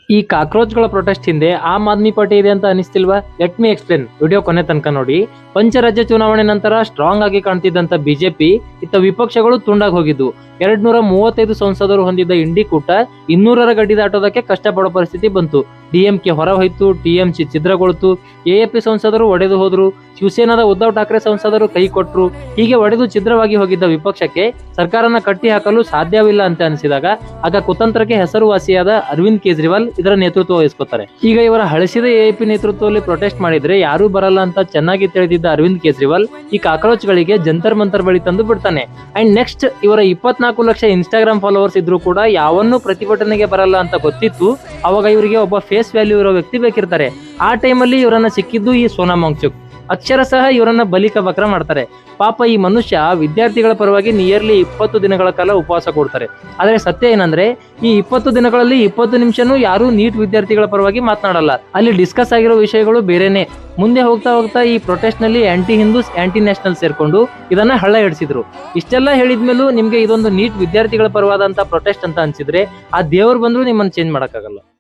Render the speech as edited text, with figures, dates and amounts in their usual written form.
ಈ ಕಾಕ್ರೋಚ್ಗಳ ಪ್ರೊಟೆಸ್ಟ್ ಹಿಂದೆ ಆಮ್ ಆದ್ಮಿ ಪಾರ್ಟಿ ಇದೆ ಅಂತ ಅನಿಸ್ತಿಲ್ವಾ? Let me explain. ವಿಡಿಯೋ ಕೊನೆ ತನಕ ನೋಡಿ. ಪಂಚರಾಜ್ಯ ಚುನಾವಣೆ ನಂತರ ಸ್ಟ್ರಾಂಗ್ ಆಗಿ ಕಾಣ್ತಿದ್ದಂತ ಬಿಜೆಪಿ ಇತ್ತ ವಿಪಕ್ಷಗಳು ತುಂಡಾಗಿ ಹೋಗಿದ್ವು. 235 ಸಂಸದರು ಹೊಂದಿದ್ದ ಇಂಡಿ ಕೂಟ 200ರ ಗಡಿ ದಾಟೋದಕ್ಕೆ ಕಷ್ಟಪಡೋ ಪರಿಸ್ಥಿತಿ ಬಂತು. ಡಿಎಂಕೆ ಹೊರ ಹೋಯ್ತು, ಟಿಎಂಸಿ ಛಿದ್ರಗೊಳ್ತು, ಎಎಪಿ ಸಂಸದರು ಒಡೆದು ಹೋದ್ರು, ಶಿವಸೇನಾದ ಉದ್ಧವ್ ಠಾಕ್ರೆ ಸಂಸದರು ಕೈ ಕೊಟ್ರು. ಹೀಗೆ ಒಡೆದು ಛಿದ್ರವಾಗಿ ಹೋಗಿದ್ದ ವಿಪಕ್ಷಕ್ಕೆ ಸರ್ಕಾರನ ಕಟ್ಟಿ ಹಾಕಲು ಸಾಧ್ಯವಿಲ್ಲ ಅಂತ ಅನಿಸಿದಾಗ ಆಗ ಕುತಂತ್ರಕ್ಕೆ ಹೆಸರುವಾಸಿಯಾದ ಅರವಿಂದ್ ಕೇಜ್ರಿವಾಲ್ ಇದರ ನೇತೃತ್ವ ವಹಿಸ್ಕೊತಾರೆ. ಈಗ ಇವರ ಹಳಸಿದ ಎಎಪಿ ನೇತೃತ್ವದಲ್ಲಿ ಪ್ರೊಟೆಸ್ಟ್ ಮಾಡಿದ್ರೆ ಯಾರು ಬರಲ್ಲ ಅಂತ ಚೆನ್ನಾಗಿ ತಿಳಿದಿದ್ದ ಅರವಿಂದ್ ಕೇಜ್ರಿವಾಲ್ ಈ ಕಾಕ್ರೋಚ್ ಗಳಿಗೆ ಜಂತರ್ ಮಂತರ್ ಬಳಿ ತಂದು ಬಿಡ್ತಾನೆ. ಅಂಡ್ ನೆಕ್ಸ್ಟ್ ಇವರ 24 ಲಕ್ಷ ಇನ್ಸ್ಟಾಗ್ರಾಮ್ ಫಾಲೋವರ್ಸ್ ಇದ್ರು ಕೂಡ ಯಾವನ್ನೂ ಪ್ರತಿಭಟನೆಗೆ ಬರಲ್ಲ ಅಂತ ಗೊತ್ತಿತ್ತು. ಅವಾಗ ಇವರಿಗೆ ಒಬ್ಬ ಫೇಸ್ ವ್ಯಾಲ್ಯೂ ಇರೋ ವ್ಯಕ್ತಿ ಬೇಕಿರ್ತಾರೆ. ಆ ಟೈಮಲ್ಲಿ ಇವರನ್ನ ಸಿಕ್ಕಿದ್ದು ಈ ಸೋನಾ ವಾಂಗ್ಚುಕ್. ಅಕ್ಷರಶಃ ಇವರನ್ನ ಬಲಿಕ ಬಕ್ರ ಮಾಡ್ತಾರೆ. ಪಾಪ ಈ ಮನುಷ್ಯ ವಿದ್ಯಾರ್ಥಿಗಳ ಪರವಾಗಿ ನಿಯರ್ಲಿ 20 ದಿನಗಳ ಕಾಲ ಉಪವಾಸ ಕೊಡ್ತಾರೆ. ಆದ್ರೆ ಸತ್ಯ ಏನಂದ್ರೆ ಈ 20 ದಿನಗಳಲ್ಲಿ 20 ನಿಮಿಷನೂ ಯಾರು ನೀಟ್ ವಿದ್ಯಾರ್ಥಿಗಳ ಪರವಾಗಿ ಮಾತನಾಡಲ್ಲ. ಅಲ್ಲಿ ಡಿಸ್ಕಸ್ ಆಗಿರೋ ವಿಷಯಗಳು ಬೇರೆನೆ. ಮುಂದೆ ಹೋಗ್ತಾ ಹೋಗ್ತಾ ಈ ಪ್ರೊಟೆಸ್ಟ್ ನಲ್ಲಿ ಆಂಟಿ ಹಿಂದೂಸ್, ಆಂಟಿ ನ್ಯಾಷನಲ್ ಸೇರ್ಕೊಂಡು ಇದನ್ನ ಹಳ್ಳ ಹಿಡಿಸಿದ್ರು. ಇಷ್ಟೆಲ್ಲ ಹೇಳಿದ್ಮೇಲೂ ನಿಮ್ಗೆ ಇದೊಂದು ನೀಟ್ ವಿದ್ಯಾರ್ಥಿಗಳ ಪರವಾದಂತ ಪ್ರೊಟೆಸ್ಟ್ ಅಂತ ಅನ್ಸಿದ್ರೆ ಆ ದೇವ್ರು ಬಂದ್ರು ನಿಮ್ಮನ್ನ ಚೇಂಜ್ ಮಾಡಕ್ಕಾಗಲ್ಲ.